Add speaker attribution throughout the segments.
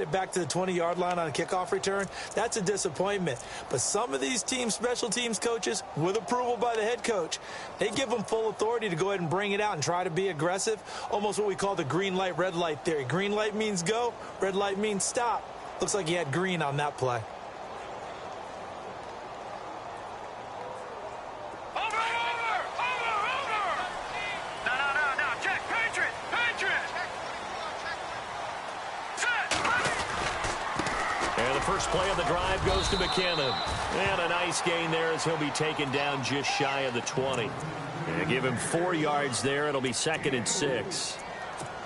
Speaker 1: get it back to the 20-yard line on a kickoff return, that's a disappointment. But some of these special teams coaches, with approval by the head coach, they give them full authority to go ahead and bring it out and try to be aggressive, almost what we call the green light, red light theory. Green light means go, red light means stop. Looks like he had green on that play.
Speaker 2: First play of the drive goes to McKinnon. And a nice gain there as he'll be taken down just shy of the 20. And give him 4 yards there. It'll be 2nd and 6.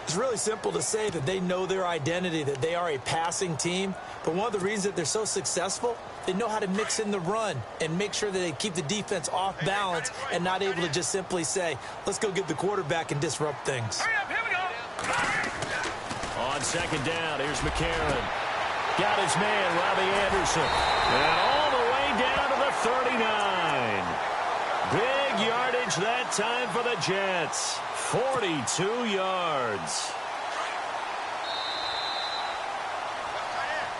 Speaker 1: It's really simple to say that they know their identity, that they are a passing team. But one of the reasons that they're so successful, they know how to mix in the run and make sure that they keep the defense off balance and not able to just simply say, let's go get the quarterback and disrupt things.
Speaker 3: Hurry up, here we go.
Speaker 2: On 2nd down, here's McCarron. Got his man, Robbie Anderson. And all the way down to the 39. Big yardage that time for the Jets. 42 yards.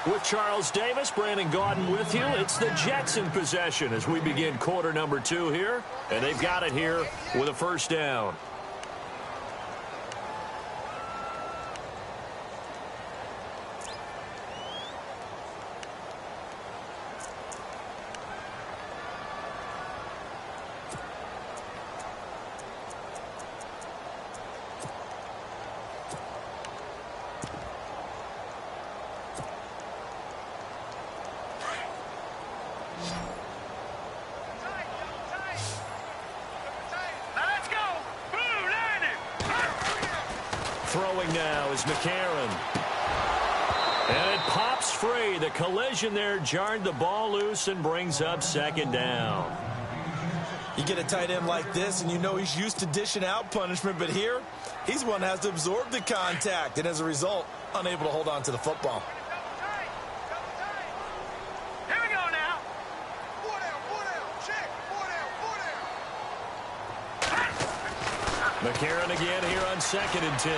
Speaker 2: With Charles Davis, Brandon Gaudin with you. It's the Jets in possession as we begin quarter number 2 here. And they've got it here with a first down. Throwing now is McCarron. And it pops free. The collision there jarred the ball loose and brings up 2nd down.
Speaker 1: You get a tight end like this, and you know he's used to dishing out punishment, but here, he's one that has to absorb the contact, and as a result, unable to hold on to the football.
Speaker 3: Here we go now.
Speaker 2: McCarron again here on 2nd and 10.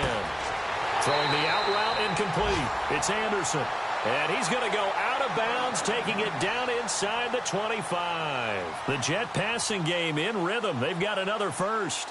Speaker 2: Throwing the out route incomplete. It's Anderson. And he's going to go out of bounds, taking it down inside the 25. The Jet passing game in rhythm. They've got another first.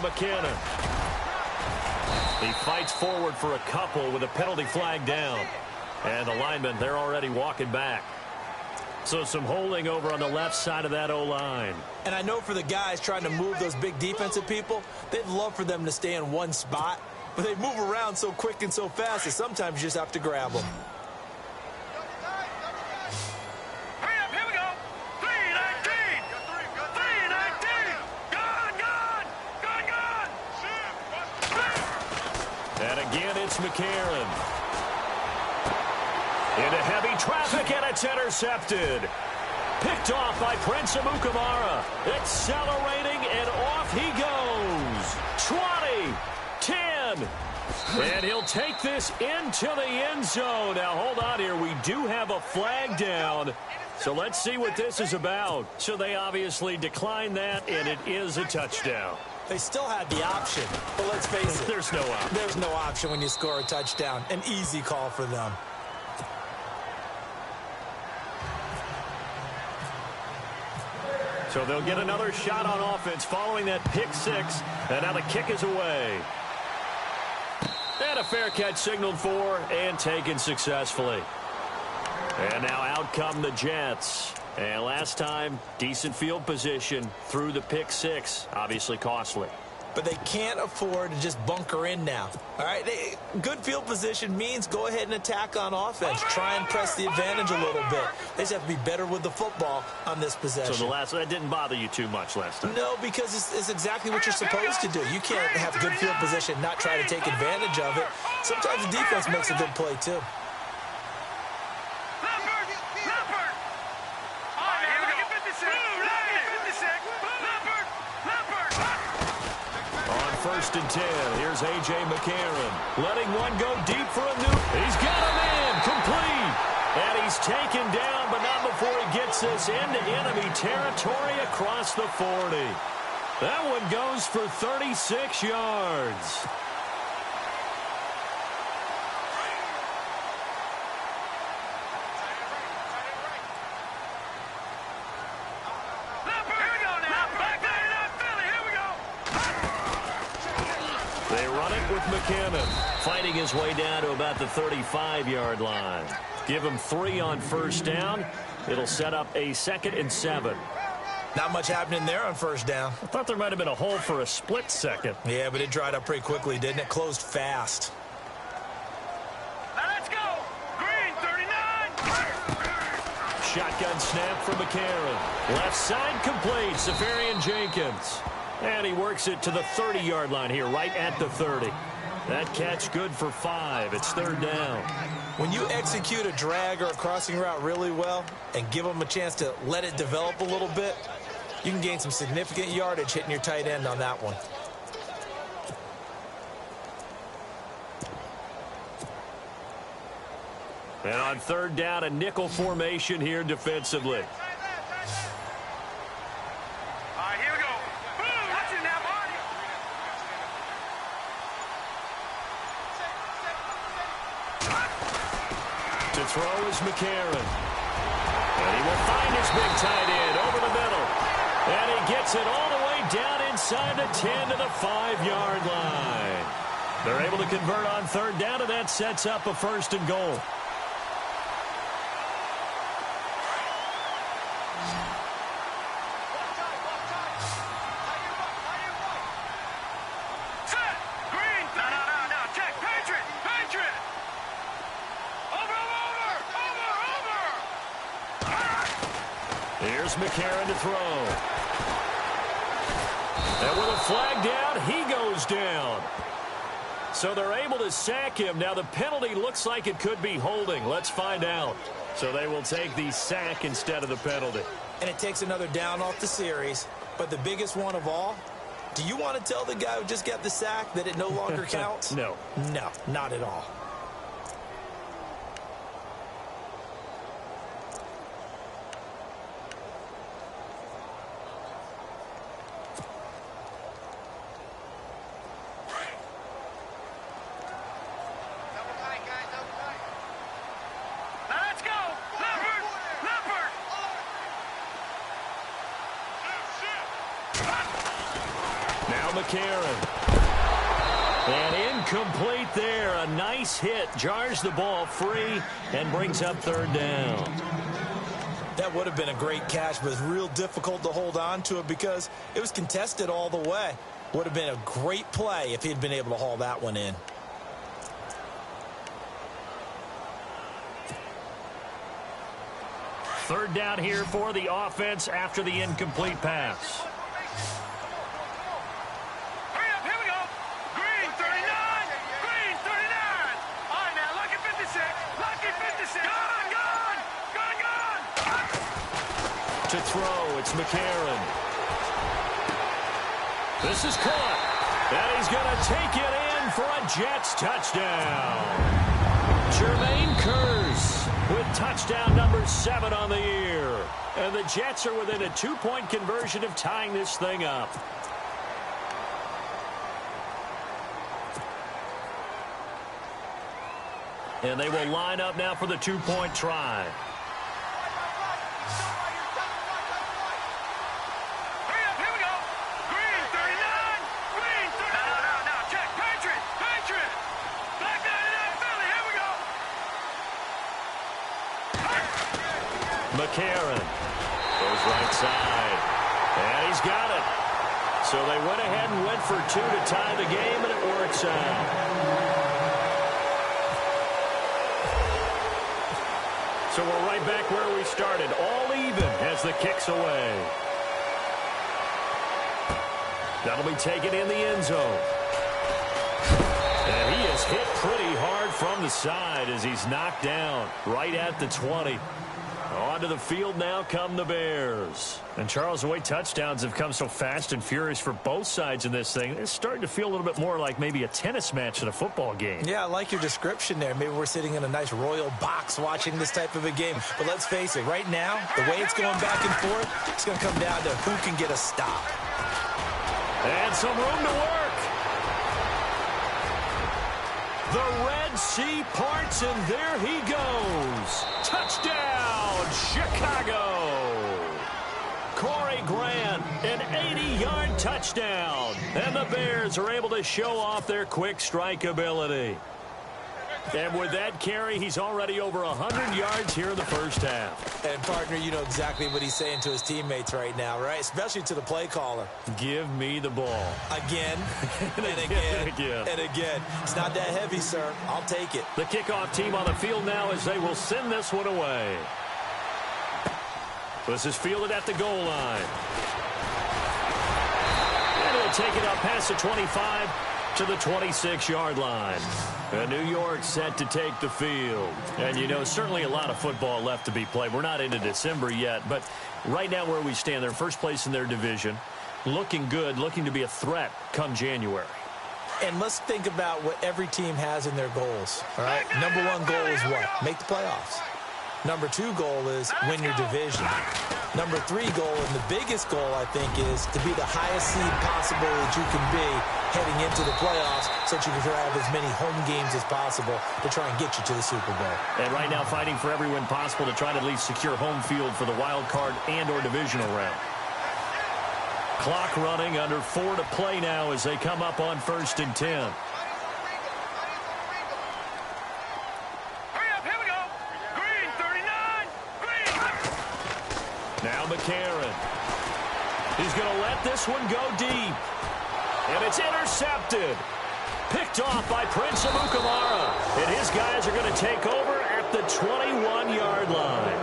Speaker 2: McKinnon. He fights forward for a couple with a penalty flag down. And the linemen, they're already walking back. So some holding over on the left side of that O-line.
Speaker 1: And I know for the guys trying to move those big defensive people, they'd love for them to stay in one spot. But they move around so quick and so fast that sometimes you just have to grab them.
Speaker 2: McCarron. Into heavy traffic, and it's intercepted. Picked off by Prince Amukamara. Accelerating, and off he goes. 20, 10. And he'll take this into the end zone. Now, hold on here. We do have a flag down. So let's see what this is about. So they obviously declined that, and it is a touchdown.
Speaker 1: They still had the option, but let's face it.
Speaker 2: There's no option.
Speaker 1: There's no option when you score a touchdown. An easy call for them.
Speaker 2: So they'll get another shot on offense following that pick six, and now the kick is away. And a fair catch signaled for and taken successfully. And now out come the Jets. And last time, decent field position through the pick six. Obviously costly.
Speaker 1: but they can't afford to just bunker in now. All right, good field position means go ahead and attack on offense. Try and press the advantage a little bit. They just have to be better with the football on this possession.
Speaker 2: So that didn't bother you too much last time?
Speaker 1: No, because it's exactly what you're supposed to do. You can't have good field position and not try to take advantage of it. Sometimes the defense makes a good play, too.
Speaker 2: First and 10. Here's A.J. McCarron. Letting one go deep for a new. He's got him in. Complete. And he's taken down, but not before he gets this into enemy territory across the 40. That one goes for 36 yards. They run it with McCannon, fighting his way down to about the 35-yard line. Give him 3 on first down. It'll set up a 2nd and 7.
Speaker 1: Not much happening there on first down.
Speaker 2: I thought there might have been a hole for a split second.
Speaker 1: Yeah, but it dried up pretty quickly, didn't it? Closed fast.
Speaker 3: Let's go! Green, 39!
Speaker 2: Shotgun snap for McCarron. Left side complete. Safarian Jenkins. And he works it to the 30-yard line here, right at the 30. That catch good for 5. It's 3rd down.
Speaker 1: When you execute a drag or a crossing route really well and give them a chance to let it develop a little bit, you can gain some significant yardage hitting your tight end on that one.
Speaker 2: And on 3rd down, a nickel formation here defensively. To throw is McCarron. And he will find his big tight end over the middle. And he gets it all the way down inside the 10 to the 5-yard line. They're able to convert on 3rd down, and that sets up a 1st and goal. Here's McCarron to throw. And with a flag down, he goes down. So they're able to sack him. Now the penalty looks like it could be holding. Let's find out. So they will take the sack instead of the penalty.
Speaker 1: And it takes another down off the series. But the biggest one of all, do you want to tell the guy who just got the sack that it no longer counts?
Speaker 2: No.
Speaker 1: No, not at all.
Speaker 2: McCarron. And incomplete there. A nice hit. Jars the ball free and brings up 3rd down.
Speaker 1: That would have been a great catch, but it's real difficult to hold on to it because it was contested all the way. Would have been a great play if he'd been able to haul that one in.
Speaker 2: Third down here for the offense after the incomplete pass. To throw, it's McCarron. This is caught. And he's going to take it in for a Jets touchdown. Jermaine Kearse with touchdown number 7 on the year. And the Jets are within a 2-point conversion of tying this thing up. And they will line up now for the 2-point try. McCarron goes right side. And he's got it. So they went ahead and went for two to tie the game, and it works out. So we're right back where we started, all even as the kick's away. That'll be taken in the end zone. And he is hit pretty hard from the side as he's knocked down right at the 20. Onto the field now come the Bears. And Charles, the way touchdowns have come so fast and furious for both sides in this thing, it's starting to feel a little bit more like maybe a tennis match at a football game.
Speaker 1: Yeah, I like your description there. Maybe we're sitting in a nice royal box watching this type of a game. But let's face it, right now, the way it's going back and forth, it's going to come down to who can get a stop.
Speaker 2: And some room to work. The Red Sea parts, and there he goes. Touchdown, Chicago. Corey Grant, an 80-yard touchdown. And the Bears are able to show off their quick strike ability. And with that carry, he's already over 100 yards here in the first half.
Speaker 1: And, partner, you know exactly what he's saying to his teammates right now, right? Especially to the play caller.
Speaker 2: Give me the ball.
Speaker 1: Again, and again, and again. It's not that heavy, sir. I'll take it.
Speaker 2: The kickoff team on the field now as they will send this one away. This is fielded at the goal line. And he'll take it up past the 25 to the 26-yard line. And New York set to take the field. And, you know, certainly a lot of football left to be played. We're not into December yet, but right now where we stand, they're first place in their division. Looking good, looking to be a threat come January.
Speaker 1: And let's think about what every team has in their goals, all right? Number one goal is what? Make the playoffs. Number two goal is win your division. Number three goal, and the biggest goal, I think, is to be the highest seed possible that you can be heading into the playoffs so that you can have as many home games as possible to try and get you to the Super Bowl.
Speaker 2: And right now fighting for every win possible to try to at least secure home field for the wild card and or divisional round. Clock running, under 4 to play now as they come up on 1st and 10. Now McCarron. He's going to let this one go deep. And it's intercepted. Picked off by Prince Amukamara. And his guys are going to take over at the 21-yard line.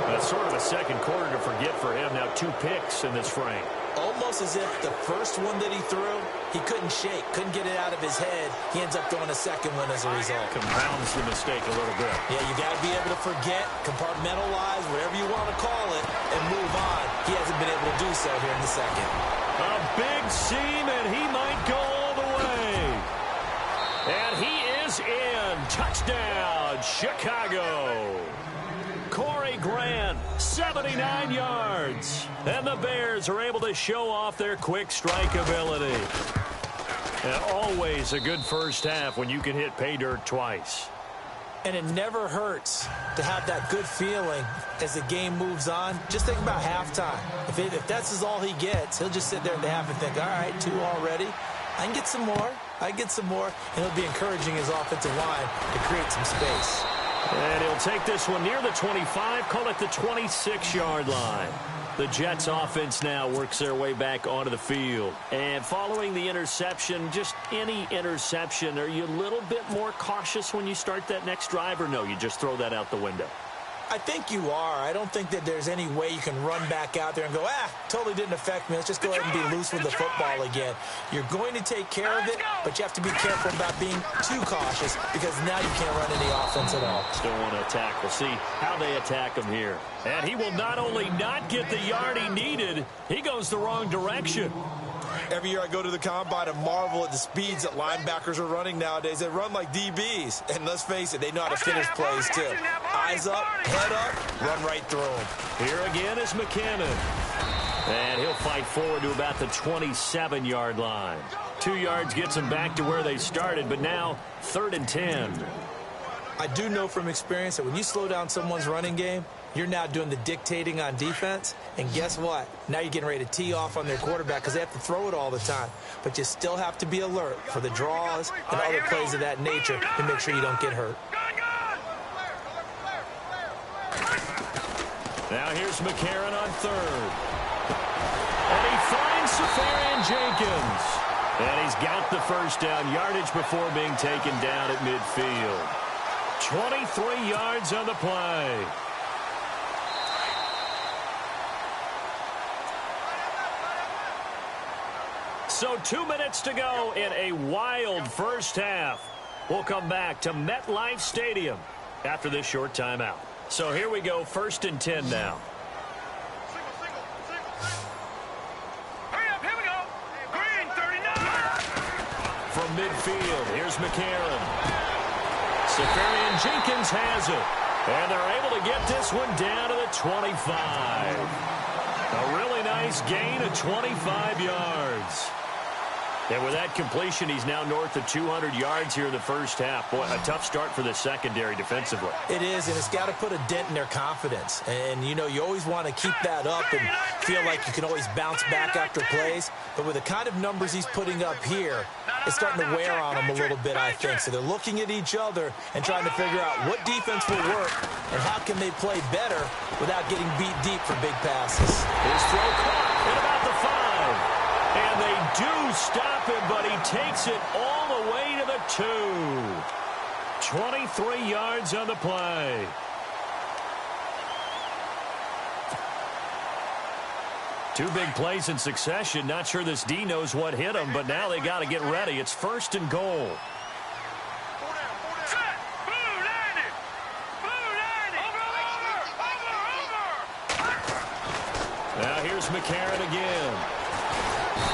Speaker 2: That's sort of a second quarter to forget for him. Now 2 picks in this frame.
Speaker 1: Almost as if the first one that he threw, he couldn't shake, couldn't get it out of his head. He ends up throwing a second one as a result.
Speaker 2: Compounds the mistake a little bit.
Speaker 1: Yeah, you got to be able to forget, compartmentalize, whatever you want to call it, and move on. He hasn't been able to do so here in the second.
Speaker 2: A big seam, and he might go all the way. And he is in. Touchdown, Chicago. Corey Grant, 79 yards. And the Bears are able to show off their quick strike ability. And always a good first half when you can hit pay dirt twice.
Speaker 1: And it never hurts to have that good feeling as the game moves on. Just think about halftime. If that's all he gets, he'll just sit there at the half and think, all right, 2 already. I can get some more. I can get some more. And he'll be encouraging his offensive line to create some space.
Speaker 2: And he'll take this one near the 25, call it the 26-yard line. The Jets offense now works their way back onto the field. And following the interception, just any interception, are you a little bit more cautious when you start that next drive, or no, you just throw that out the window?
Speaker 1: I think you are. I don't think that there's any way you can run back out there and go, totally didn't affect me. Let's just go ahead and be loose with the football again. You're going to take care of it, but you have to be careful about being too cautious because now you can't run any offense at all.
Speaker 2: Still want to attack. We'll see how they attack him here. And he will not only not get the yard he needed, he goes the wrong direction.
Speaker 1: Every year I go to the combine and marvel at the speeds that linebackers are running nowadays. They run like DBs. And let's face it, they know how to finish plays too. Eyes up, head up, run right through them.
Speaker 2: Here again is McCannon. And he'll fight forward to about the 27-yard line. 2 yards gets them back to where they started, but now 3rd and 10.
Speaker 1: I do know from experience that when you slow down someone's running game, you're now doing the dictating on defense. And guess what? Now you're getting ready to tee off on their quarterback because they have to throw it all the time. But you still have to be alert for the draws and other plays of that nature to make sure you don't get hurt.
Speaker 2: Now here's McCarron on 3rd. And he finds Safarian Jenkins. And he's got the first down, yardage before being taken down at midfield. 23 yards on the play. So 2 minutes to go in a wild first half. We'll come back to MetLife Stadium after this short timeout. So here we go, 1st and 10 now.
Speaker 3: Hurry up, here we go. Green, 39.
Speaker 2: From midfield, here's McCarron. Safarian Jenkins has it. And they're able to get this one down to the 25. A really nice gain of 25 yards. And with that completion, he's now north of 200 yards here in the first half. Boy, a tough start for the secondary defensively.
Speaker 1: It is, and it's got to put a dent in their confidence. And, you know, you always want to keep that up and feel like you can always bounce back after plays. But with the kind of numbers he's putting up here, it's starting to wear on them a little bit, I think. So they're looking at each other and trying to figure out what defense will work and how can they play better without getting beat deep for big passes.
Speaker 2: His throw caught at about the 5. And they do stop him, but he takes it all the way to the 2. 23 yards on the play. Two big plays in succession. Not sure this D knows what hit him, but now they got to get ready. It's 1st and goal.
Speaker 3: Set. Blue 90. Blue 90. Over.
Speaker 2: Now here's McCarron again.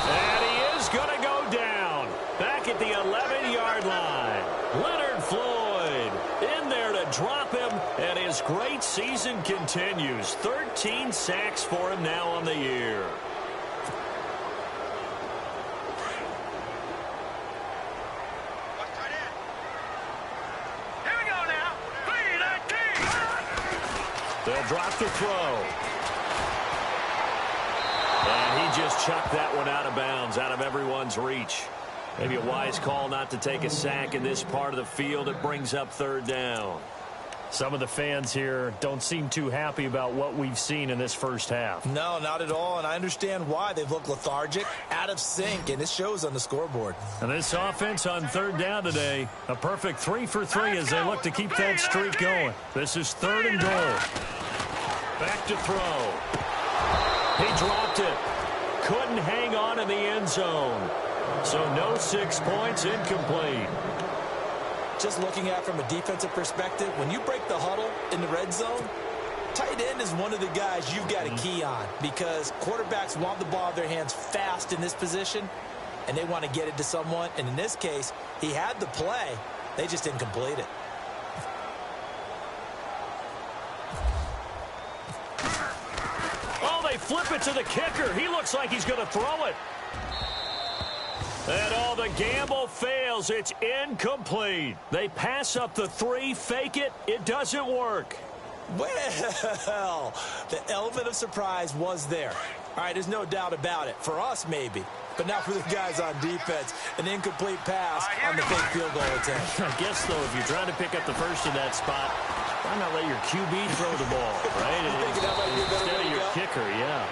Speaker 2: And he is going to go down. Back at the 11-yard line. Leonard Floyd in there to drop him. And his great season continues. 13 sacks for him now on the year.
Speaker 3: Here we go now. 3-19.
Speaker 2: They'll drop the throw. And he just chucked that one out of bounds, out of everyone's reach. Maybe a wise call not to take a sack in this part of the field. It brings up 3rd down.
Speaker 4: Some of the fans here don't seem too happy about what we've seen in this first half.
Speaker 1: No, not at all, and I understand why. They've looked lethargic, out of sync, and it shows on the scoreboard.
Speaker 4: And this offense on 3rd down today, a perfect 3 for 3 as they look to keep that streak going. This is 3rd and goal.
Speaker 2: Back to throw. He dropped it. Couldn't hang on in the end zone. So no 6 points, incomplete.
Speaker 1: Just looking at it from a defensive perspective, when you break the huddle in the red zone, tight end is one of the guys you've got to key on because quarterbacks want the ball in their hands fast in this position, and they want to get it to someone. And in this case, he had the play. They just didn't complete it.
Speaker 2: Oh, they flip it to the kicker. He looks like he's going to throw it. And all the gamble fails. It's incomplete. They pass up the 3, fake it. It doesn't work.
Speaker 1: Well, the element of surprise was there. All right, there's no doubt about it. For us, maybe. But not for the guys on defense. An incomplete pass on the fake field goal attempt.
Speaker 4: I guess, though, if you're trying to pick up the first in that spot, why not let your QB throw the ball, right? Instead of your kicker, yeah.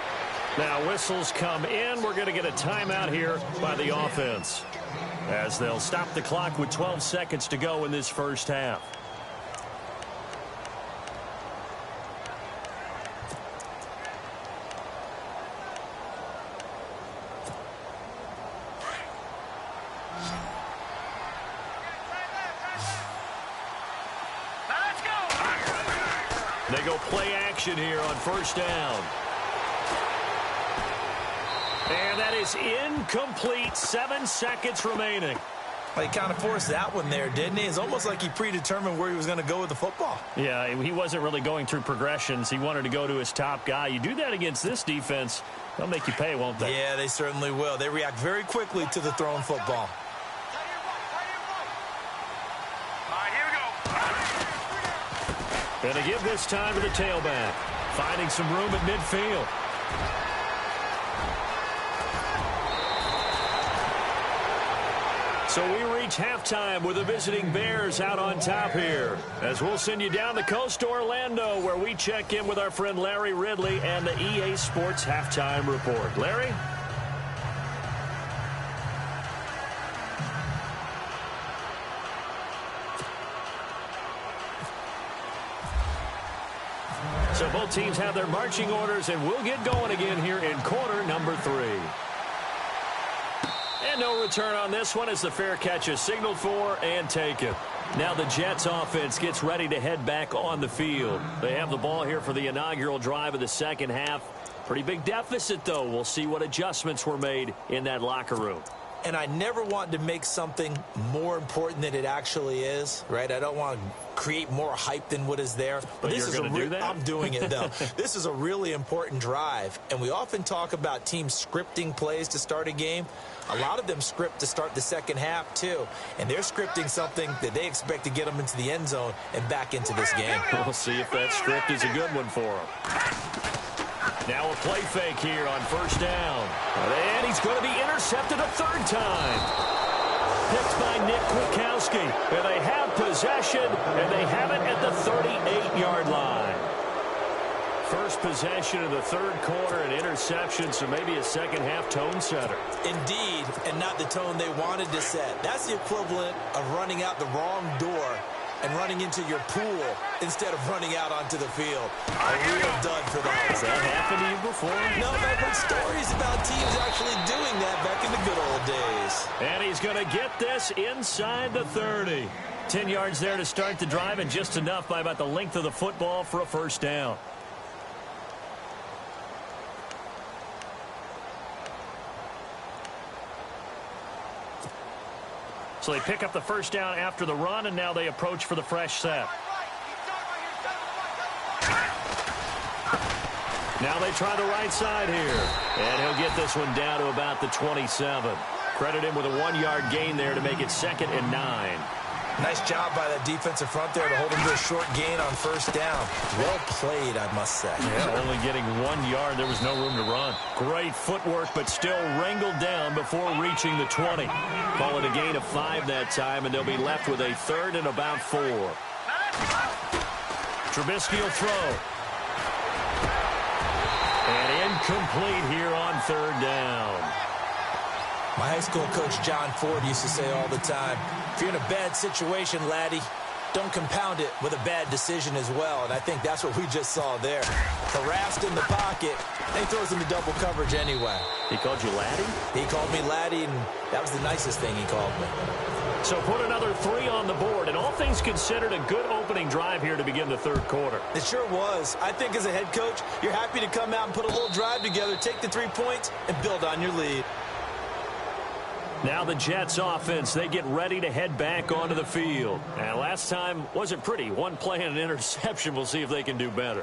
Speaker 4: Now, whistles come in. We're going to get a timeout here by the offense as they'll stop the clock with 12 seconds to go in this first half.
Speaker 3: Now let's go.
Speaker 2: They go play action here on 1st down. And that is incomplete. 7 seconds remaining.
Speaker 1: Well, he kind of forced that one there, didn't he? It's almost like he predetermined where he was going to go with the football.
Speaker 4: Yeah, he wasn't really going through progressions. He wanted to go to his top guy. You do that against this defense, they'll make you pay, won't they?
Speaker 1: Yeah, they certainly will. They react very quickly to the thrown football.
Speaker 3: All right, here we go.
Speaker 2: Going to give this time to the tailback. Finding some room at midfield. So we reach halftime with the visiting Bears out on top here. As we'll send you down the coast to Orlando where we check in with our friend Larry Ridley and the EA Sports Halftime Report. Larry?
Speaker 4: So both teams have their marching orders, and we'll get going again here in quarter number 3. And no return on this one as the fair catch is signaled for and taken. Now the Jets offense gets ready to head back on the field. They have the ball here for the inaugural drive of the second half. Pretty big deficit, though. We'll see what adjustments were made in that locker room.
Speaker 1: And I never want to make something more important than it actually is, right? I don't want to create more hype than what is there.
Speaker 4: But this you're going to do that?
Speaker 1: I'm doing it, though. This is a really important drive. And we often talk about teams scripting plays to start a game. A lot of them script to start the second half, too. And they're scripting something that they expect to get them into the end zone and back into this game.
Speaker 4: We'll see if that script is a good one for them. Now a play fake here on first down. And he's going to be intercepted a third time. Picked by Nick Kwiatkowski. And they have possession, and they have it at the 38-yard line. First possession of the third quarter, an interception, so maybe a second-half tone setter.
Speaker 1: Indeed, and not the tone they wanted to set. That's the equivalent of running out the wrong door and running into your pool instead of running out onto the field. A real dud for that.
Speaker 4: Has that happened to you before?
Speaker 1: No, but I've heard stories about teams actually doing that back in the good old days.
Speaker 4: And he's going to get this inside the 30. 10 yards there to start the drive, and just enough by about the length of the football for a first down. So they pick up the first down after the run, and now they approach for the fresh set. Now they try the right side here. And he'll get this one down to about the 27. Credit him with a 1-yard gain there to make it 2nd and 9.
Speaker 1: Nice job by that defensive front there to hold him to a short gain on first down. Well played, I must say.
Speaker 4: Yeah, only getting 1 yard. There was no room to run. Great footwork, but still wrangled down before reaching the 20. Call it a gain of 5 that time, and they'll be left with a 3rd and about 4. Trubisky will throw. And incomplete here on 3rd down.
Speaker 1: My high school coach, John Ford, used to say all the time, if you're in a bad situation, laddie, don't compound it with a bad decision as well. And I think that's what we just saw there. Harassed in the pocket, and he throws into double coverage anyway.
Speaker 4: He called you laddie?
Speaker 1: He called me laddie, and that was the nicest thing he called me.
Speaker 4: So put another 3 on the board, and all things considered, a good opening drive here to begin the third quarter.
Speaker 1: It sure was. I think as a head coach, you're happy to come out and put a little drive together, take the 3 points, and build on your lead.
Speaker 4: Now the Jets offense, they get ready to head back onto the field. And last time wasn't pretty. 1 play and an interception. We'll see if they can do better.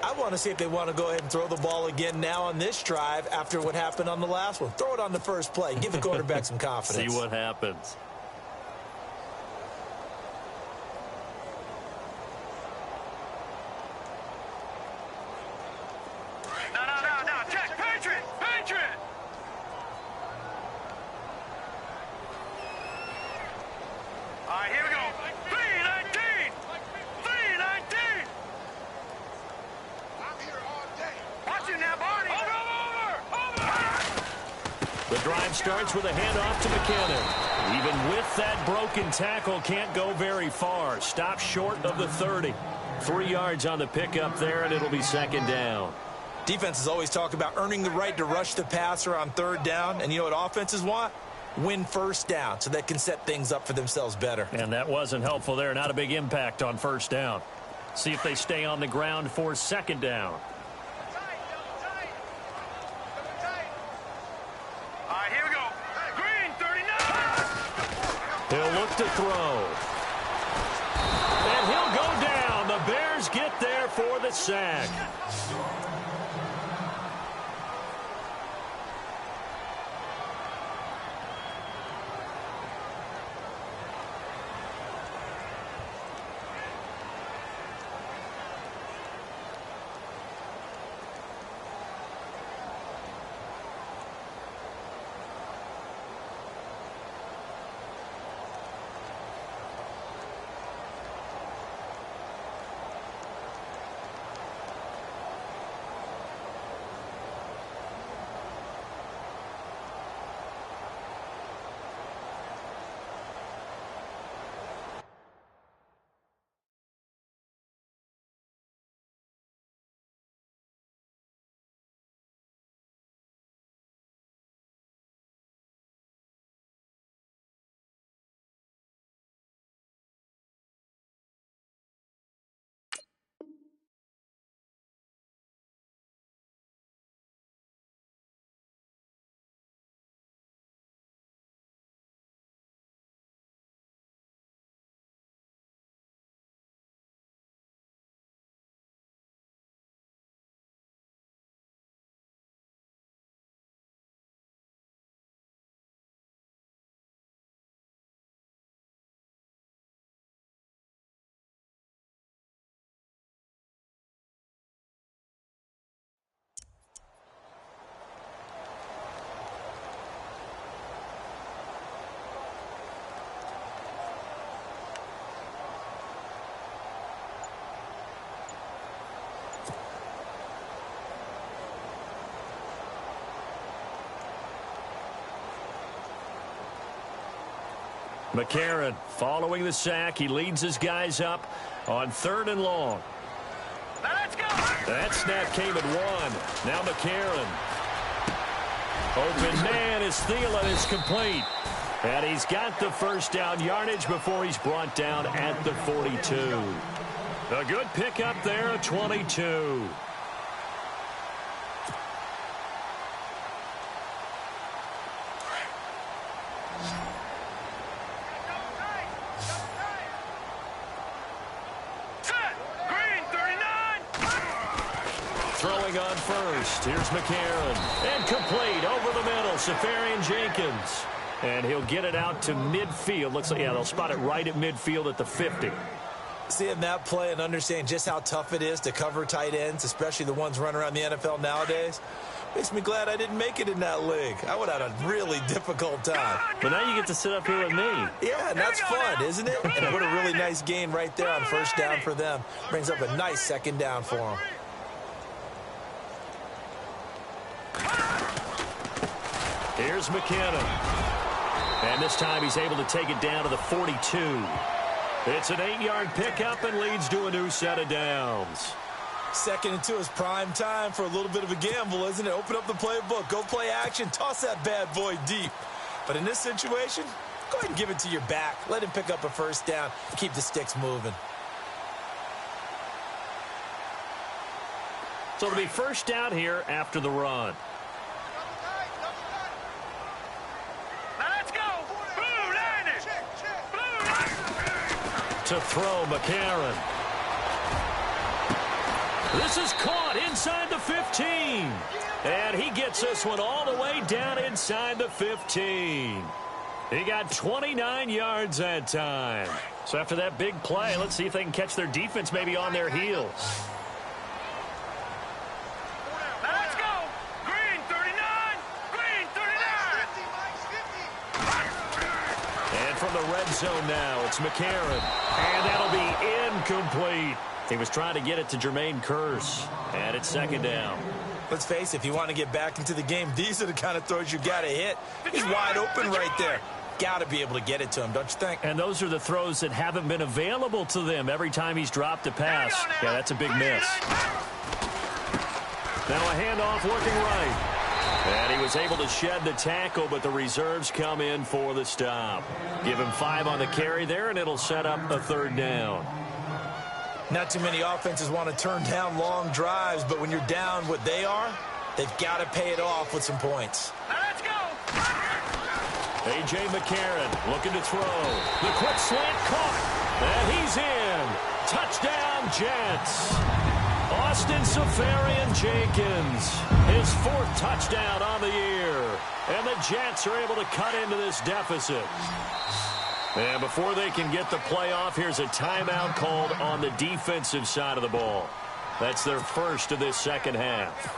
Speaker 1: I want to see if they want to go ahead and throw the ball again now on this drive after what happened on the last one. Throw it on the first play. Give the quarterback some confidence.
Speaker 4: See what happens.
Speaker 3: No. Check. Patriot. All right, here we go. 319. I'm here all day. Watch it now, Barney. Over.
Speaker 4: The drive starts with a handoff to McKinnon. Even with that broken tackle, can't go very far. Stop short of the 30. 3 yards on the pickup there, and it'll be 2nd down.
Speaker 1: Defenses always talk about earning the right to rush the passer on 3rd down. And you know what offenses want? Win first down so they can set things up for themselves better.
Speaker 4: And that wasn't helpful there. Not a big impact on first down. See if they stay on the ground for 2nd down.
Speaker 3: All right, here we go. Green, 39.
Speaker 4: He'll look to throw. And he'll go down. The Bears get there for the sack. McCarron following the sack. He leads his guys up on 3rd and long.
Speaker 3: Let's go.
Speaker 4: That snap came at 1. Now McCarron. Open man as Thielen is complete. And he's got the first down yardage before he's brought down at the 42. A good pickup there at 22. Throwing on first. Here's McCarron. And complete over the middle. Safarian Jenkins. And he'll get it out to midfield. Looks like, yeah, they'll spot it right at midfield at the 50.
Speaker 1: Seeing that play and understanding just how tough it is to cover tight ends, especially the ones running around the NFL nowadays, makes me glad I didn't make it in that league. I would have had a really difficult time.
Speaker 4: But now you get to sit up here with me.
Speaker 1: Yeah, and that's fun, isn't it? And what a really nice gain right there on first down for them. Brings up a nice 2nd down for them.
Speaker 4: Here's McKinnon. And this time he's able to take it down to the 42. It's an 8-yard pickup and leads to a new set of downs.
Speaker 1: 2nd and 2 is prime time for a little bit of a gamble, isn't it? Open up the playbook, go play action, toss that bad boy deep. But in this situation, go ahead and give it to your back. Let him pick up a first down, keep the sticks moving.
Speaker 4: So it'll be first down here after the run. To throw, McCarron. This is caught inside the 15. And he gets this one all the way down inside the 15. He got 29 yards that time. So after that big play, let's see if they can catch their defense maybe on their heels.
Speaker 3: Let's go. Green 39. Green 39.
Speaker 4: And from the red zone now, it's McCarron. And that'll be incomplete. He was trying to get it to Jermaine Kearse. And it's 2nd down.
Speaker 1: Let's face it, if you want to get back into the game, these are the kind of throws you got to hit. He's wide open right there. Got to be able to get it to him, don't you think?
Speaker 4: And those are the throws that haven't been available to them every time he's dropped a pass. Yeah, that's a big miss. Now a handoff working right. And he was able to shed the tackle, but the reserves come in for the stop. Give him 5 on the carry there, and it'll set up a 3rd down.
Speaker 1: Not too many offenses want to turn down long drives, but when you're down what they are, they've got to pay it off with some points.
Speaker 3: Let's go.
Speaker 4: A.J. McCarron looking to throw. The quick slant caught. And he's in. Touchdown, Jets. Austin Safarian Jenkins, his 4th touchdown on the year. And the Jets are able to cut into this deficit. And before they can get the play off, here's a timeout called on the defensive side of the ball. That's their first of this 2nd half.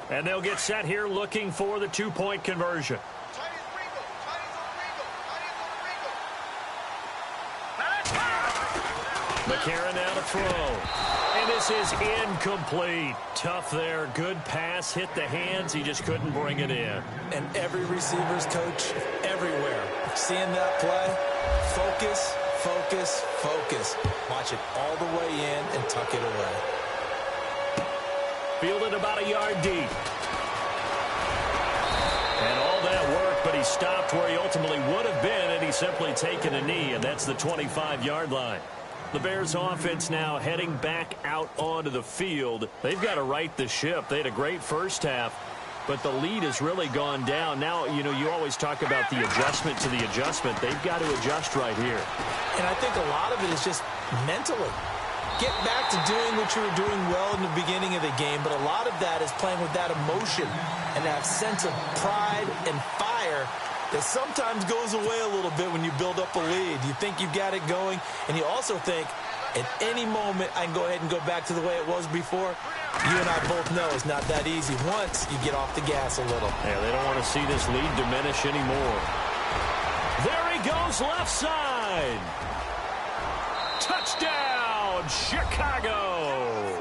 Speaker 4: And they'll get set here looking for the 2-point conversion. McCarron now to throw. And this is incomplete. Tough there. Good pass. Hit the hands. He just couldn't bring it in.
Speaker 1: And every receiver's coach everywhere. Seeing that play, focus, focus, focus. Watch it all the way in and tuck it away.
Speaker 4: Fielded about a yard deep. And all that work, but he stopped where he ultimately would have been, and he's simply taken a knee, and that's the 25-yard line. The Bears offense now heading back out onto the field. They've got to right the ship. They had a great first half, but the lead has really gone down. Now, you know, you always talk about the adjustment to the adjustment. They've got to adjust right here.
Speaker 1: And I think a lot of it is just mentally. Get back to doing what you were doing well in the beginning of the game, but a lot of that is playing with that emotion and that sense of pride and fire that sometimes goes away a little bit when you build up a lead. You think you've got it going, and you also think at any moment I can go ahead and go back to the way it was before. You and I both know it's not that easy once you get off the gas a little.
Speaker 4: Yeah, they don't want to see this lead diminish anymore. There he goes, left side. Touchdown, Chicago.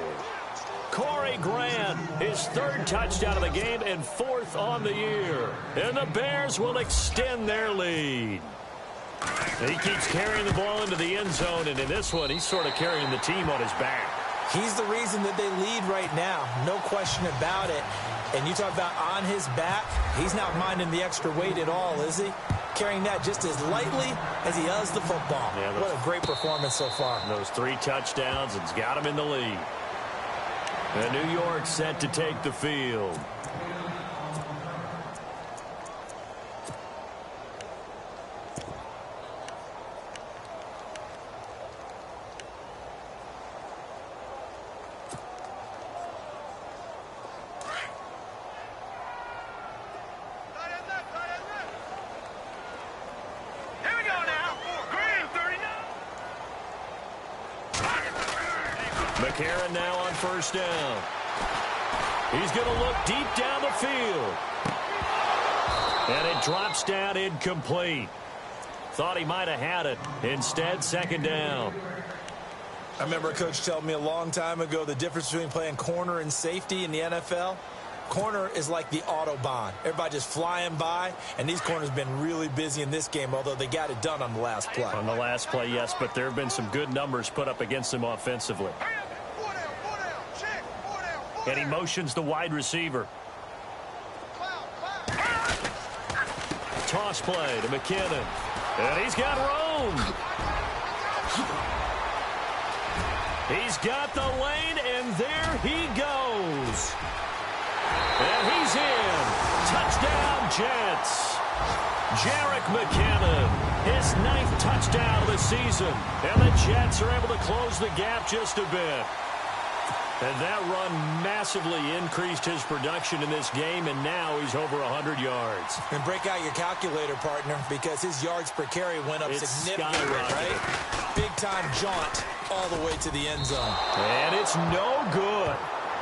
Speaker 4: Corey
Speaker 2: Jerry Grant, his 3rd touchdown of the game and 4th on the year. And the Bears will extend their lead. He keeps carrying the ball into the end zone, and in this one, he's sort of carrying the team on his back.
Speaker 1: He's the reason that they lead right now, no question about it. And you talk about on his back, he's not minding the extra weight at all, is he? Carrying that just as lightly as he does the football. Yeah, what a great performance so far.
Speaker 2: Those 3 touchdowns, it's got him in the lead. And New York set to take the field. McCarron now on 1st down. He's going to look deep down the field. And it drops down incomplete. Thought he might have had it. Instead, 2nd down.
Speaker 1: I remember a coach telling me a long time ago the difference between playing corner and safety in the NFL. Corner is like the Autobahn. Everybody just flying by, and these corners have been really busy in this game, although they got it done on the last play.
Speaker 2: On the last play, yes, but there have been some good numbers put up against them offensively. And he motions the wide receiver. Toss play to McKinnon. And he's got room. He's got the lane, and there he goes. And he's in. Touchdown, Jets. Jerick McKinnon, his 9th touchdown of the season. And the Jets are able to close the gap just a bit. And that run massively increased his production in this game, and now he's over 100 yards.
Speaker 1: And break out your calculator, partner, because his yards per carry went up significantly, right? Big-time jaunt all the way to the end zone.
Speaker 2: And it's no good.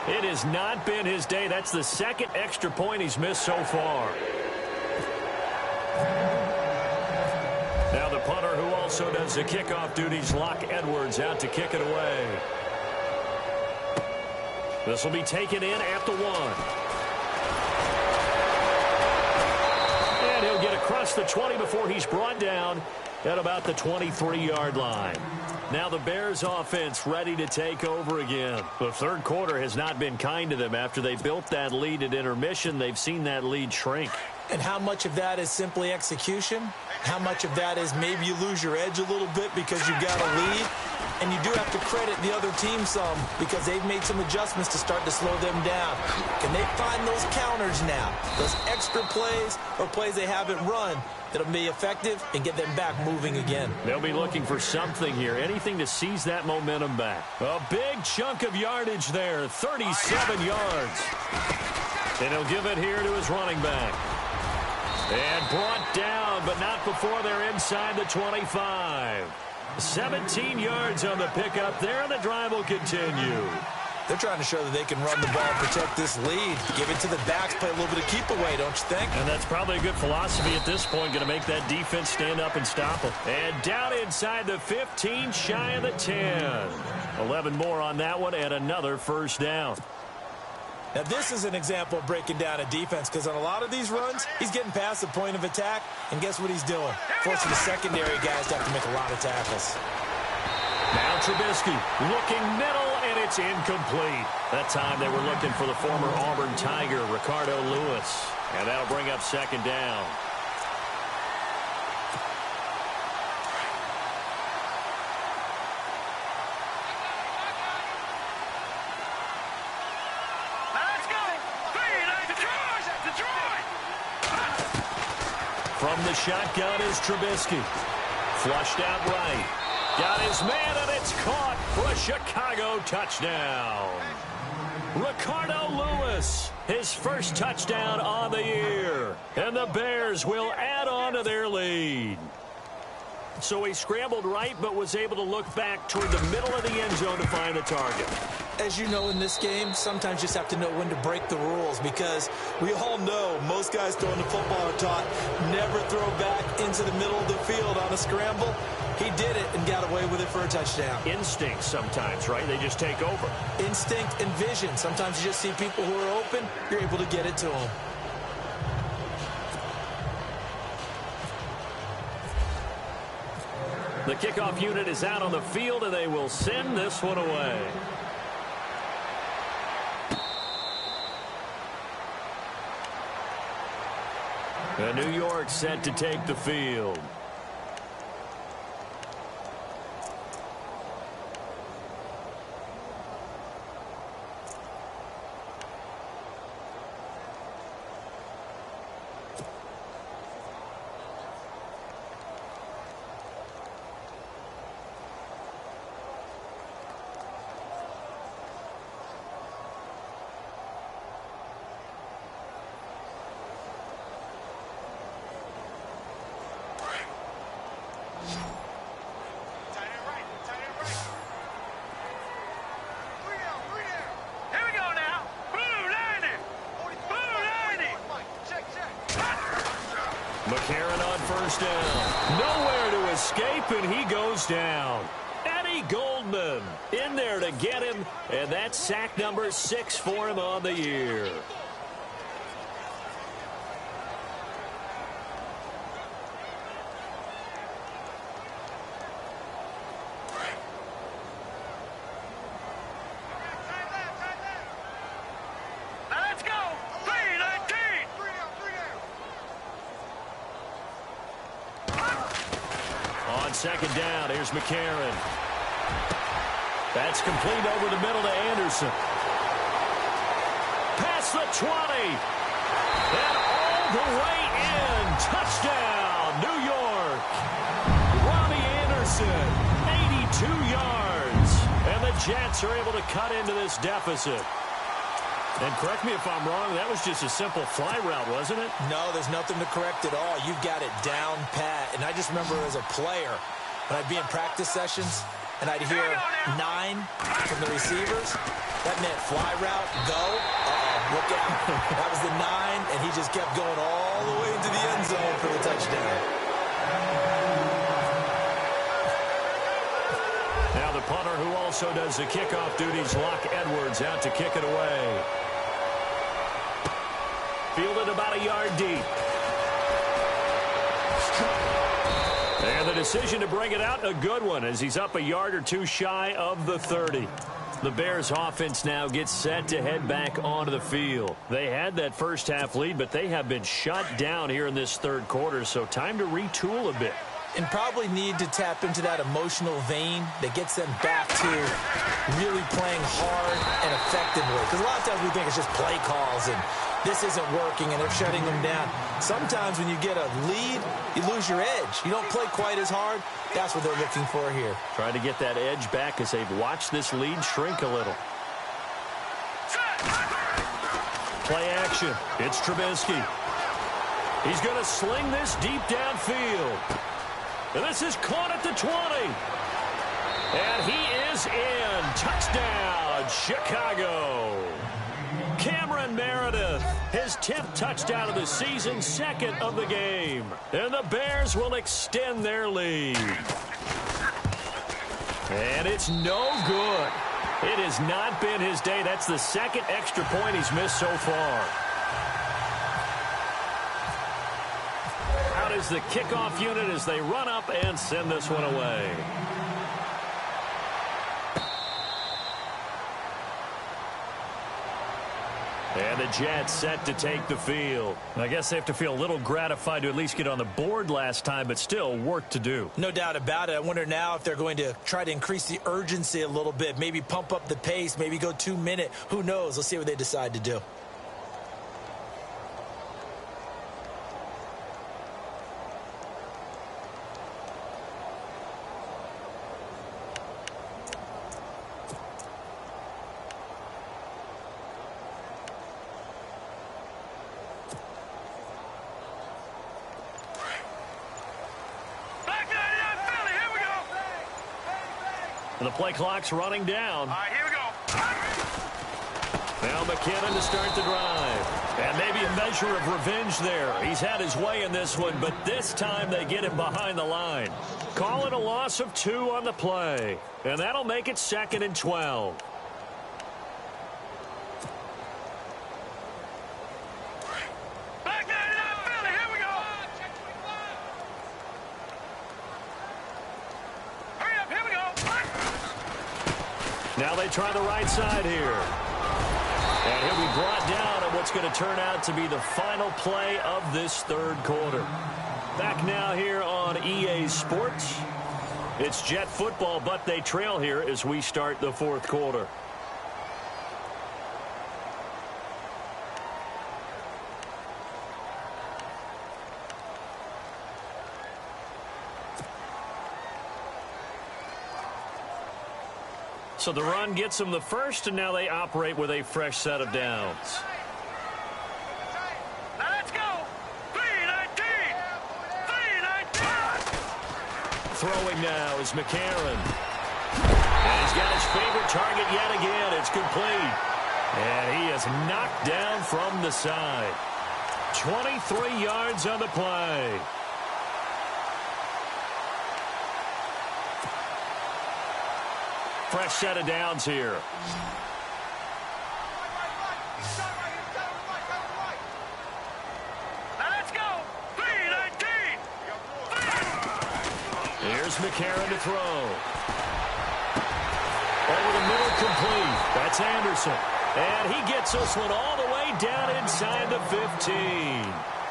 Speaker 2: It has not been his day. That's the 2nd extra point he's missed so far. Now the punter, who also does the kickoff duties, Locke Edwards, out to kick it away. This will be taken in at the 1. And he'll get across the 20 before he's brought down at about the 23-yard line. Now the Bears offense ready to take over again. The 3rd quarter has not been kind to them. After they built that lead at intermission, they've seen that lead shrink.
Speaker 1: And how much of that is simply execution? How much of that is maybe you lose your edge a little bit because you got a lead? And you do have to credit the other team some because they've made some adjustments to start to slow them down. Can they find those counters now? Those extra plays or plays they haven't run that'll be effective and get them back moving again.
Speaker 2: They'll be looking for something here, anything to seize that momentum back. A big chunk of yardage there, 37 yards. And he'll give it here to his running back. And brought down, but not before they're inside the 25. 17 yards on the pickup there, and the drive will continue.
Speaker 1: They're trying to show that they can run the ball and protect this lead. Give it to the backs, play a little bit of keep away, don't you think?
Speaker 2: And that's probably a good philosophy at this point, going to make that defense stand up and stop them. And down inside the 15, shy of the 10. 11 more on that one, and another 1st down.
Speaker 1: Now, this is an example of breaking down a defense because on a lot of these runs, he's getting past the point of attack, and guess what he's doing? Forcing the secondary guys to have to make a lot of tackles.
Speaker 2: Now Trubisky looking middle, and it's incomplete. That time they were looking for the former Auburn Tiger, Ricardo Lewis. And that'll bring up 2nd down. From the shotgun is Trubisky. Flushed out right. Got his man, and it's caught for a Chicago touchdown. Ricardo Lewis, his 1st touchdown on the year. And the Bears will add on to their lead. So he scrambled right, but was able to look back toward the middle of the end zone to find the target.
Speaker 1: As you know, in this game, sometimes you just have to know when to break the rules, because we all know most guys throwing the football are taught never throw back into the middle of the field on a scramble. He did it and got away with it for a touchdown.
Speaker 2: Instinct sometimes, right? They just take over.
Speaker 1: Instinct and vision. Sometimes you just see people who are open, you're able to get it to them.
Speaker 2: The kickoff unit is out on the field, and they will send this one away. And New York set to take the field. McCarron on first down. Nowhere to escape, and he goes down. Eddie Goldman in there to get him, and that's sack number 6 for him on the year. Second down, here's McCarron. That's complete over the middle to Anderson. Past the 20. And all the way in. Touchdown, New York. Robbie Anderson, 82 yards. And the Jets are able to cut into this deficit. And correct me if I'm wrong, that was just a simple fly route, wasn't it?
Speaker 1: No, there's nothing to correct at all. You've got it down pat. And I just remember as a player, when I'd be in practice sessions and I'd hear 9 from the receivers, that meant fly route, go. Look out. That was the 9, and he just kept going all the way into the end zone for the touchdown.
Speaker 2: Now the punter, who also does the kickoff duties, Locke Edwards, out to kick it away. Fielded about a yard deep. And the decision to bring it out, a good one, as he's up a yard or two shy of the 30. The Bears offense now gets set to head back onto the field. They had that first half lead, but they have been shut down here in this third quarter, so time to retool a bit.
Speaker 1: And probably need to tap into that emotional vein that gets them back to really playing hard and effectively. Because a lot of times we think it's just play calls and this isn't working and they're shutting them down. Sometimes when you get a lead, you lose your edge. You don't play quite as hard. That's what they're looking for here.
Speaker 2: Trying to get that edge back as they've watched this lead shrink a little. Play action. It's Trubisky. He's going to sling this deep downfield. And this is caught at the 20. And he is in. Touchdown, Chicago. Cameron Meredith, his 10th touchdown of the season, 2nd of the game. And the Bears will extend their lead. And it's no good. It has not been his day. That's the 2nd extra point he's missed so far. Out is the kickoff unit as they run up and send this one away. And the Jets set to take the field. I guess they have to feel a little gratified to at least get on the board last time, but still work to do.
Speaker 1: No doubt about it. I wonder now if they're going to try to increase the urgency a little bit, maybe pump up the pace, maybe go 2-minute. Who knows? Let's see what they decide to do.
Speaker 4: The play clock's running down.
Speaker 3: All right, here we go.
Speaker 4: Now McKinnon to start the drive. And maybe a measure of revenge there. He's had his way in this one, but this time they get him behind the line. Call it a loss of 2 on the play. And that'll make it 2nd and 12.
Speaker 3: Back 99, Philly, here we go. Hurry up, here we go.
Speaker 4: Now they try the right side here. And he'll be brought down at what's going to turn out to be the final play of this 3rd quarter. Back now here on EA Sports. It's Jet football, but they trail here as we start the 4th quarter. So the run gets them the first, and now they operate with a fresh set of downs.
Speaker 3: Now let's go. 319. 319.
Speaker 4: Throwing now is McCarron. And he's got his favorite target yet again. It's complete. And he is knocked down from the side. 23 yards on the play. Fresh set of downs here.
Speaker 3: Now let's go. 319.
Speaker 4: Here's McCarron to throw. Over the middle, complete. That's Anderson. And he gets this one all the way down inside the 15.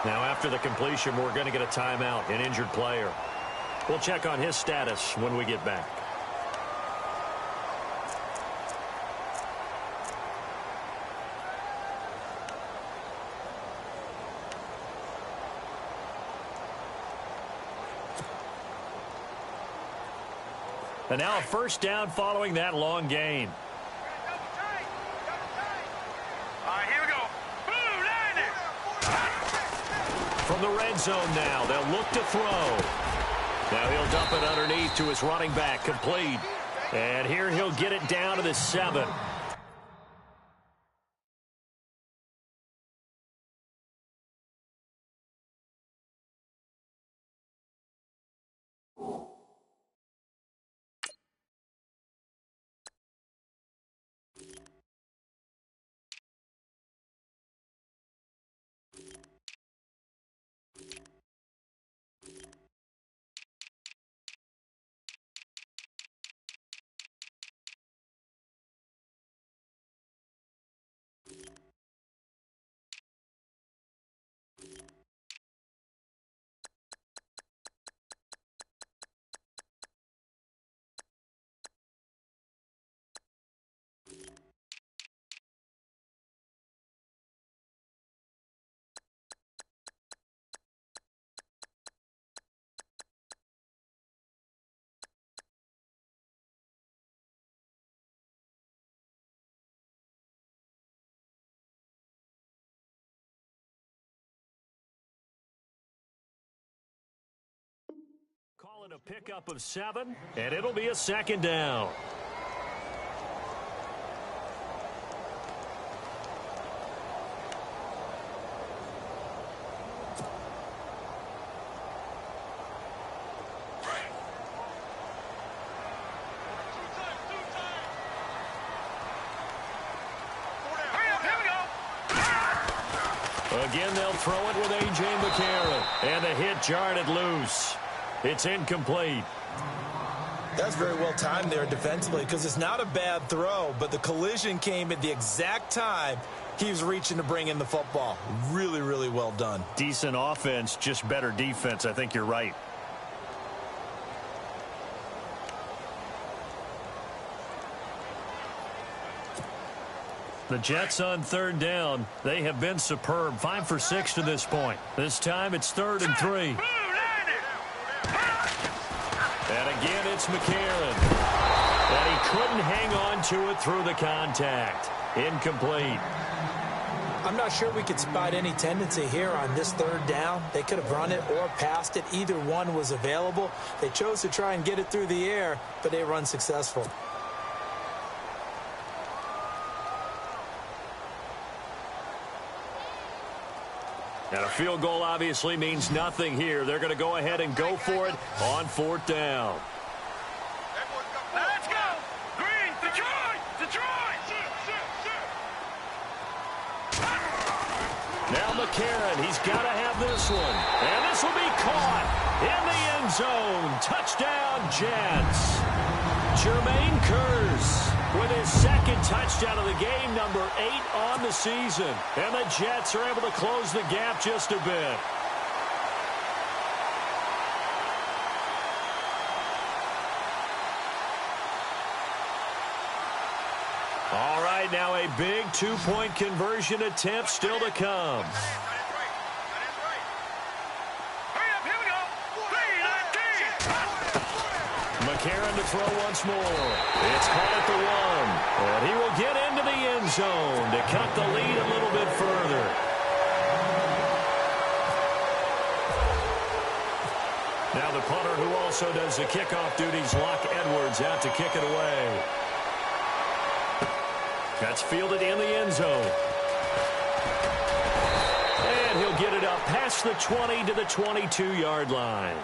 Speaker 4: Now after the completion, we're going to get a timeout, an injured player. We'll check on his status when we get back. And now a first down following that long gain.
Speaker 3: All right, here we go. Boom, landed.
Speaker 4: From the red zone now, they'll look to throw. Now he'll dump it underneath to his running back, complete. And here he'll get it down to the 7. Call it a pickup of 7, and it'll be a 2nd down. Again, they'll throw it with A.J. McCarron. And the hit jarred it loose. It's incomplete.
Speaker 1: That's very well timed there defensively because it's not a bad throw, but the collision came at the exact time he was reaching to bring in the football. Really, really well done.
Speaker 4: Decent offense, just better defense. I think you're right. The Jets on 3rd down. They have been superb. 5 for 6 to this point. This time it's 3rd and 3. And again, it's McCarron. And he couldn't hang on to it through the contact. Incomplete.
Speaker 1: I'm not sure we could spot any tendency here on this 3rd down. They could have run it or passed it. Either one was available. They chose to try and get it through the air, but they run successful.
Speaker 4: And a field goal obviously means nothing here. They're going to go ahead and go for it on 4th down.
Speaker 3: Let's go! Green, Detroit! Detroit!
Speaker 4: Now McCarron, he's got to have this one. And this will be caught in the end zone. Touchdown, Jets. Jermaine Kearse with his second touchdown of the game, number 8 on the season. And the Jets are able to close the gap just a bit. All right, now a big 2-point conversion attempt still to come. McCarron to throw once more. It's caught at the 1. And he will get into the end zone to cut the lead a little bit further. Now the punter who also does the kickoff duties, Locke Edwards, out to kick it away. That's fielded in the end zone. And he'll get it up past the 20 to the 22-yard line.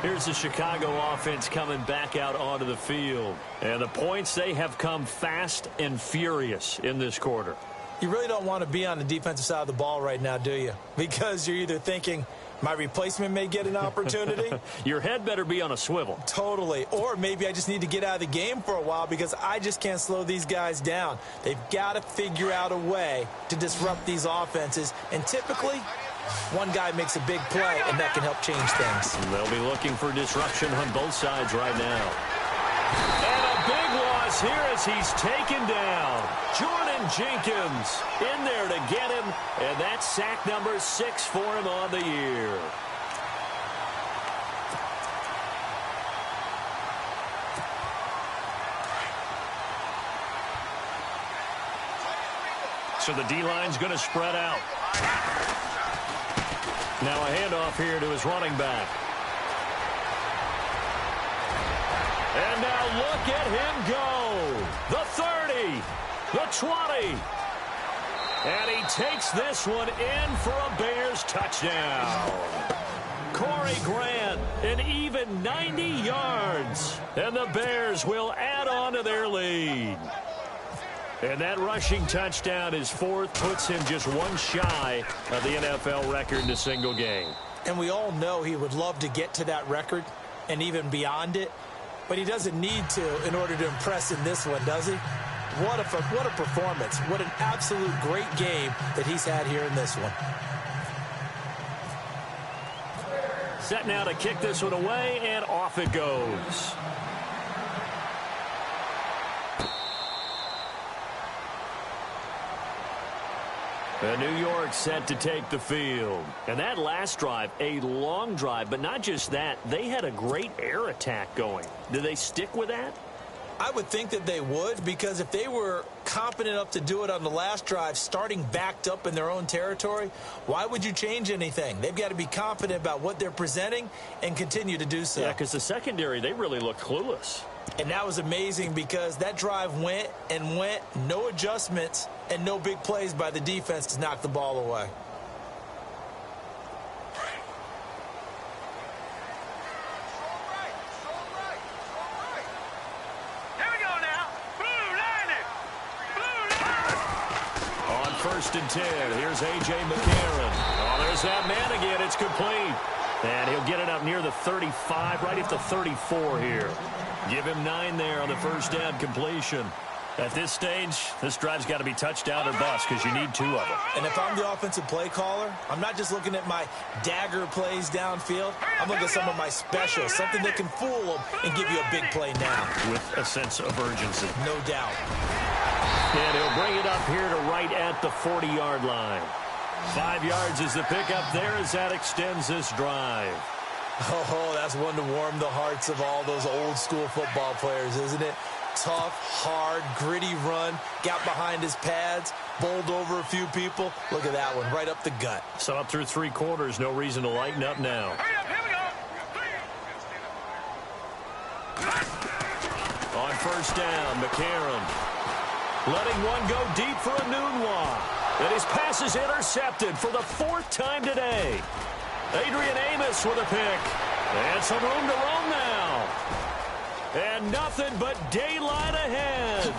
Speaker 4: Here's the Chicago offense coming back out onto the field. And the points, they have come fast and furious in this quarter.
Speaker 1: You really don't want to be on the defensive side of the ball right now, do you? Because you're either thinking, my replacement may get an opportunity.
Speaker 4: Your head better be on a swivel.
Speaker 1: Totally. Or maybe I just need to get out of the game for a while because I just can't slow these guys down. They've got to figure out a way to disrupt these offenses. And typically, one guy makes a big play, and that can help change things.
Speaker 4: And they'll be looking for disruption on both sides right now. And a big loss here as he's taken down. Jordan Jenkins in there to get him, and that's sack number 6 for him on the year. So the D-line's going to spread out. Now a handoff here to his running back. And now look at him go. The 30, the 20. And he takes this one in for a Bears touchdown. Corey Grant, an even 90 yards. And the Bears will add on to their lead. And that rushing touchdown, his 4th, puts him just one shy of the NFL record in a single game.
Speaker 1: And we all know he would love to get to that record and even beyond it. But he doesn't need to in order to impress in this one, does he? What a performance. What an absolute great game that he's had here in this one.
Speaker 4: Set now to kick this one away, and off it goes. And New York set to take the field. And that last drive, a long drive, but not just that, they had a great air attack going. Do they stick with that?
Speaker 1: I would think that they would, because if they were competent enough to do it on the last drive, starting backed up in their own territory, why would you change anything? They've got to be confident about what they're presenting and continue to do so.
Speaker 4: Yeah, because the secondary, they really looked clueless.
Speaker 1: And that was amazing because that drive went and went, no adjustments and no big plays by the defense to knock the ball away.
Speaker 3: Here we go now. Blue line it. Blue line.
Speaker 4: On 1st and 10, here's A.J. McCarron. Oh, there's that man again. It's complete. And he'll get it up near the 35, right at the 34 here. Give him 9 there on the first down completion. At this stage, this drive's got to be touchdown or bust because you need 2 of them.
Speaker 1: And if I'm the offensive play caller, I'm not just looking at my dagger plays downfield. I'm looking at some of my specials, something that can fool them and give you a big play now.
Speaker 4: With a sense of urgency.
Speaker 1: No doubt.
Speaker 4: And he'll bring it up here to right at the 40-yard line. 5 yards is the pickup there as that extends this drive.
Speaker 1: Oh, that's one to warm the hearts of all those old-school football players, isn't it? Tough, hard, gritty run, got behind his pads, bowled over a few people. Look at that one, right up the gut.
Speaker 4: So up through 3 quarters, no reason to lighten up now.
Speaker 3: Hurry up, here we go.
Speaker 4: On first down, McCarron letting one go deep for a Nunwa.
Speaker 2: And his pass is intercepted for the 4th time today. Adrian Amos with a pick. And some room to roam now. And nothing but daylight ahead.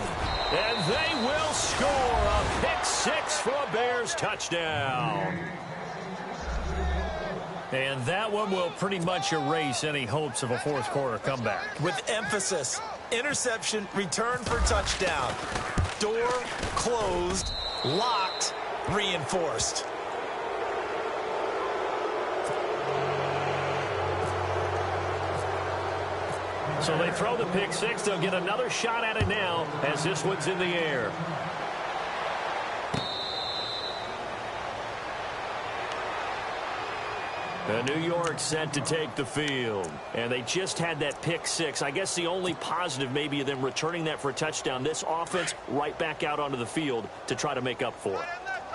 Speaker 2: And they will score a pick 6 for a Bears touchdown.
Speaker 4: And that one will pretty much erase any hopes of a fourth quarter comeback.
Speaker 1: With emphasis, interception, return for touchdown. Door closed, locked, reinforced.
Speaker 4: So they throw the pick 6. They'll get another shot at it now as this one's in the air. New York set to take the field. And they just had that pick 6. I guess the only positive maybe of them returning that for a touchdown. This offense right back out onto the field to try to make up for it.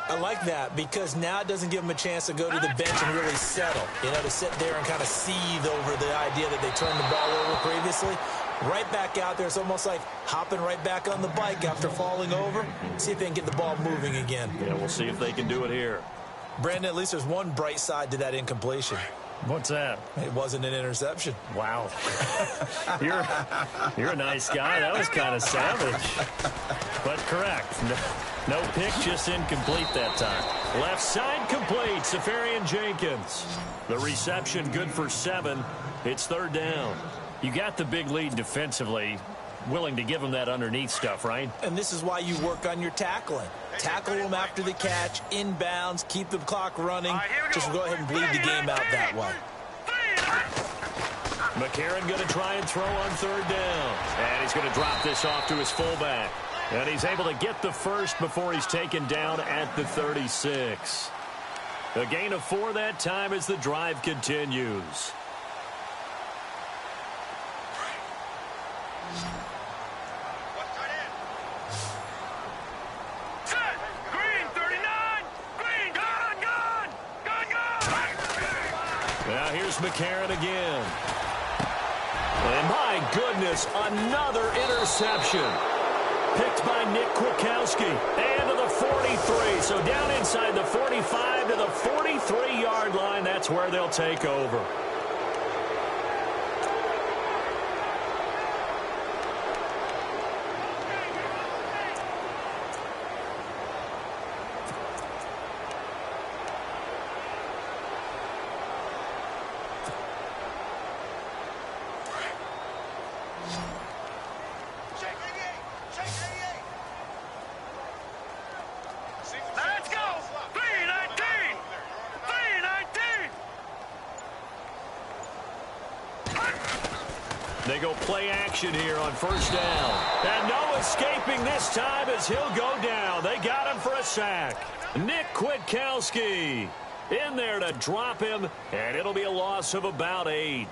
Speaker 1: I like that because now it doesn't give them a chance to go to the bench and really settle. You know, to sit there and kind of seethe over the idea that they turned the ball over previously. Right back out there. It's almost like hopping right back on the bike after falling over. See if they can get the ball moving again.
Speaker 2: Yeah, we'll see if they can do it here.
Speaker 1: Brandon, at least there's one bright side to that incompletion.
Speaker 4: What's that?
Speaker 1: It wasn't an interception.
Speaker 4: Wow. You're a nice guy. That was kind of savage. But correct. No pick, just incomplete that time.
Speaker 2: Left side complete, Safarian Jenkins. The reception good for 7. It's 3rd down.
Speaker 4: You got the big lead defensively. Willing to give them that underneath stuff, right?
Speaker 1: And this is why you work on your tackling. Tackle them after the catch, inbounds, keep the clock running. Just go ahead and bleed the game out that way.
Speaker 2: McCarron going to try and throw on 3rd down. And he's going to drop this off to his fullback. And he's able to get the first before he's taken down at the 36. A gain of 4 that time as the drive continues. Now here's McCarron again. And my goodness, another interception. Picked by Nick Kwiatkowski. And to the 43. So down inside the 45 to the 43-yard line. That's where they'll take over. They go play action here on 1st down. And no escaping this time as he'll go down. They got him for a sack. Nick Kwiatkowski in there to drop him, and it'll be a loss of about 8.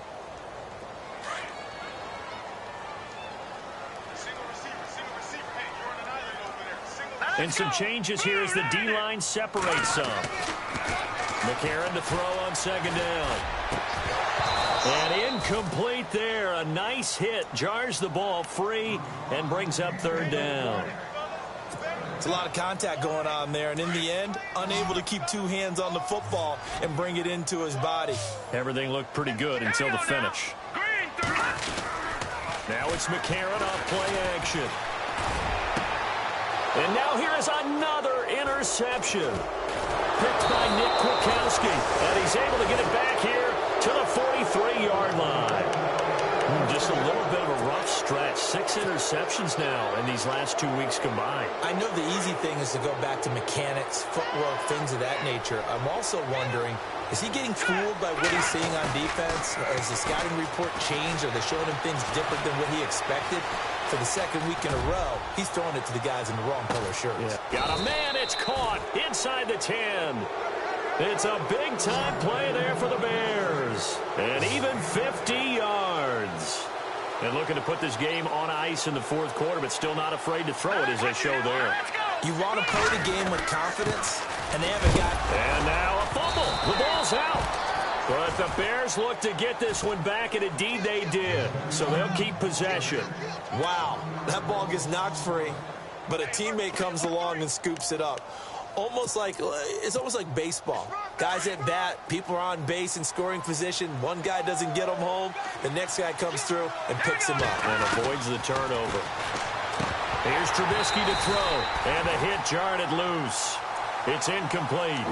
Speaker 2: And some changes here as the D-line separates some. McCarron to throw on 2nd down. And incomplete there. A nice hit. Jars the ball free and brings up 3rd down.
Speaker 1: It's a lot of contact going on there. And in the end, unable to keep 2 hands on the football and bring it into his body.
Speaker 4: Everything looked pretty good until the finish.
Speaker 2: Now it's McCarron off play action. And now here is another interception. Picked by Nick Kwiatkowski. And he's able to get it back here to the 43-yard line. Just a little bit of a rough stretch. 6 interceptions now in these last 2 weeks combined.
Speaker 1: I know the easy thing is to go back to mechanics, footwork, things of that nature. I'm also wondering, is he getting fooled by what he's seeing on defense? Has the scouting report changed? Are they showing him things different than what he expected? For the 2nd week in a row, he's throwing it to the guys in the wrong color shirts.
Speaker 2: Yeah. Got a man. It's caught inside the 10. It's a big-time play there for the Bears. And even 50 yards. And looking to put this game on ice in the 4th quarter, but still not afraid to throw it as they show there.
Speaker 1: You want to play the game with confidence, and they haven't got...
Speaker 2: And now a fumble. The ball's out. But the Bears look to get this one back, and indeed they did. So they'll keep possession.
Speaker 1: Wow, that ball gets knocked free, but a teammate comes along and scoops it up. Almost like it's almost like baseball. Guys at bat, people are on base in scoring position. One guy doesn't get them home. The next guy comes through and picks him up.
Speaker 4: And avoids the turnover. Here's Trubisky to throw. And the hit jarred it loose. It's incomplete.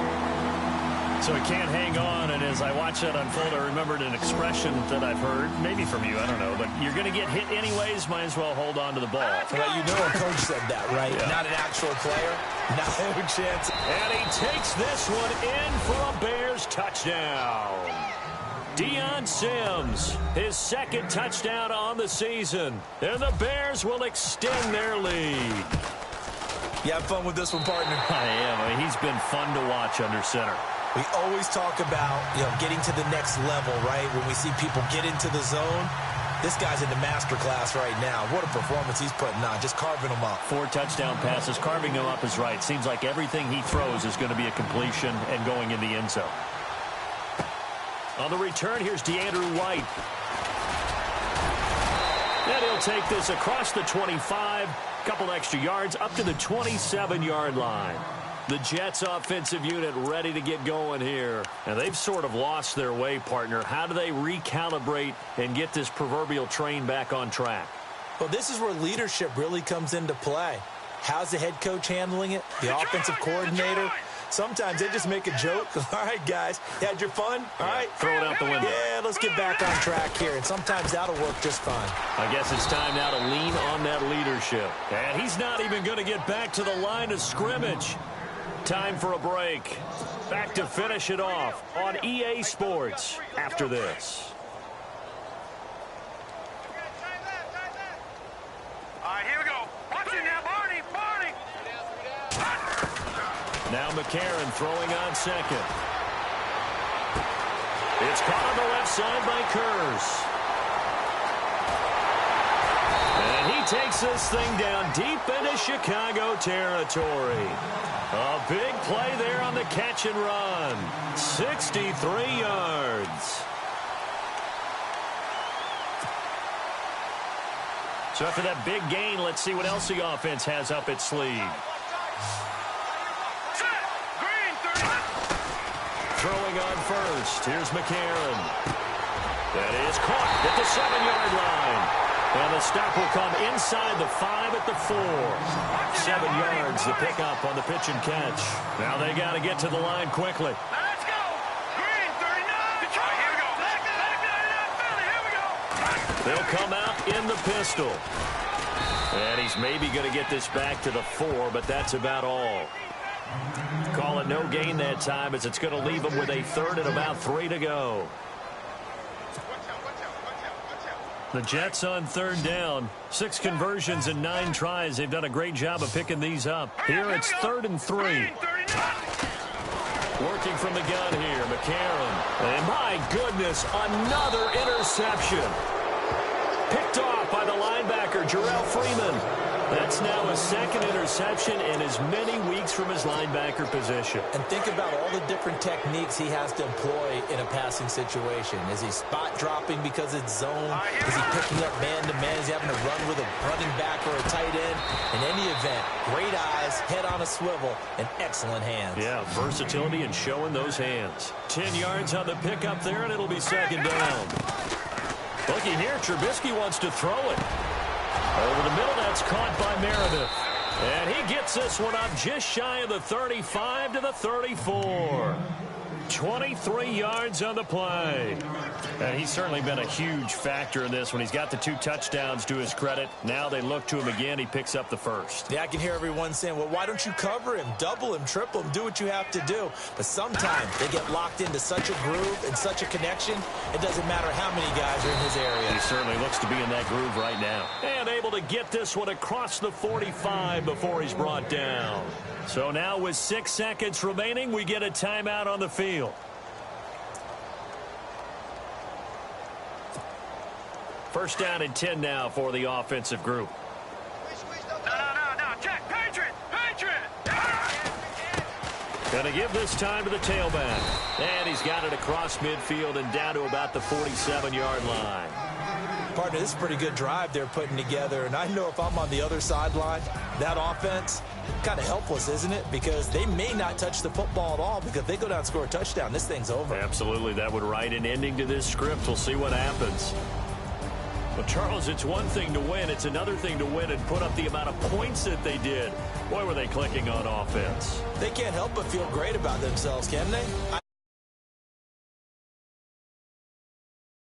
Speaker 4: So he can't hang on, and as I watch that unfold, I remembered an expression that I've heard, maybe from you, I don't know, but you're going to get hit anyways, might as well hold on to the ball.
Speaker 1: Well, you know a coach said that, right? Yeah. Not an actual player. No chance.
Speaker 4: And he takes this one in for a Bears touchdown. Deion Sims, his second touchdown on the season, and the Bears will extend their lead.
Speaker 1: You have fun with this one, partner?
Speaker 4: I am. I mean, he's been fun to watch under center.
Speaker 1: We always talk about, getting to the next level, right? When we see people get into the zone, this guy's in the master class right now. What a performance he's putting on, just carving them up. 4
Speaker 4: touchdown passes. Carving them up is right. Seems like everything he throws is going to be a completion and going in the end zone. On the return, here's DeAndre White. And he'll take this across the 25, couple extra yards, up to the 27-yard line. The Jets offensive unit ready to get going here. And they've sort of lost their way, partner. How do they recalibrate and get this proverbial train back on track?
Speaker 1: Well, this is where leadership really comes into play. How's the head coach handling it? The offensive coordinator? Sometimes they just make a joke. All right, guys, you had your fun? All right.
Speaker 4: Throw it out the window.
Speaker 1: Yeah, let's get back on track here. And sometimes that'll work just fine.
Speaker 4: I guess it's time now to lean on that leadership. And he's not even going to get back to the line of scrimmage. Time for a break. Back to finish it off on EA Sports after this.
Speaker 3: All right, here we go. Watch it now, Barney. Barney.
Speaker 4: Now McCarron throwing on second. It's caught on the left side by Kurz. And he takes this thing down deep into Chicago territory. A big play there on the catch and run. 63 yards. So after that big gain, let's see what else the offense has up its sleeve. Throwing on first. Here's McCarron. That is caught at the 7-yard line. And the stop will come inside the 5 at the 4. 7 yards the pickup on the pitch and catch. Now they got to get to the line quickly.
Speaker 3: Let's go. Green 39. Detroit. Here we go. Here we go.
Speaker 4: They'll come out in the pistol. And he's maybe going to get this back to the 4, but that's about all. Call it no gain that time as it's going to leave them with a 3rd and about 3 to go. The Jets on 3rd down. 6 conversions and 9 tries. They've done a great job of picking these up. Here it's 3rd and 3. Working from the gun here, McCarron. And my goodness, another interception. Picked off by the linebacker, Jarrell Freeman. That's now his 2nd interception in as many weeks from his linebacker position.
Speaker 1: And think about all the different techniques he has to employ in a passing situation. Is he spot dropping because it's zone? Is he picking up man-to-man? Is he having to run with a running back or a tight end? In any event, great eyes, head on a swivel, and excellent hands.
Speaker 4: Yeah, versatility and showing those hands. 10 yards on the pickup there, and it'll be 2nd down. Looky here, Trubisky wants to throw it. Over the middle, that's caught by Meredith. And he gets this one up just shy of the 35 to the 34. 23 yards on the play. And he's certainly been a huge factor in this when he's got the 2 touchdowns to his credit. Now they look to him again. He picks up the 1st.
Speaker 1: Yeah, I can hear everyone saying, well, why don't you cover him, double him, triple him, do what you have to do. But sometimes they get locked into such a groove and such a connection, it doesn't matter how many guys are in his area.
Speaker 4: He certainly looks to be in that groove right now. And able to get this one across the 45 before he's brought down. So now with 6 seconds remaining, we get a timeout on the field. First down and 10 now for the offensive group.
Speaker 3: No. Jack, Patriot.
Speaker 4: Going to give this time to the tailback. And he's got it across midfield and down to about the 47-yard line.
Speaker 1: Partner, this is a pretty good drive they're putting together, and I know if I'm on the other sideline, that offense, kind of helpless, isn't it? Because they may not touch the football at all, because if they go down and score a touchdown, this thing's over.
Speaker 4: Absolutely. That would write an ending to this script. We'll see what happens. Well, Charles, it's one thing to win. It's another thing to win and put up the amount of points that they did. Boy, were they clicking on offense.
Speaker 1: They can't help but feel great about themselves, can they?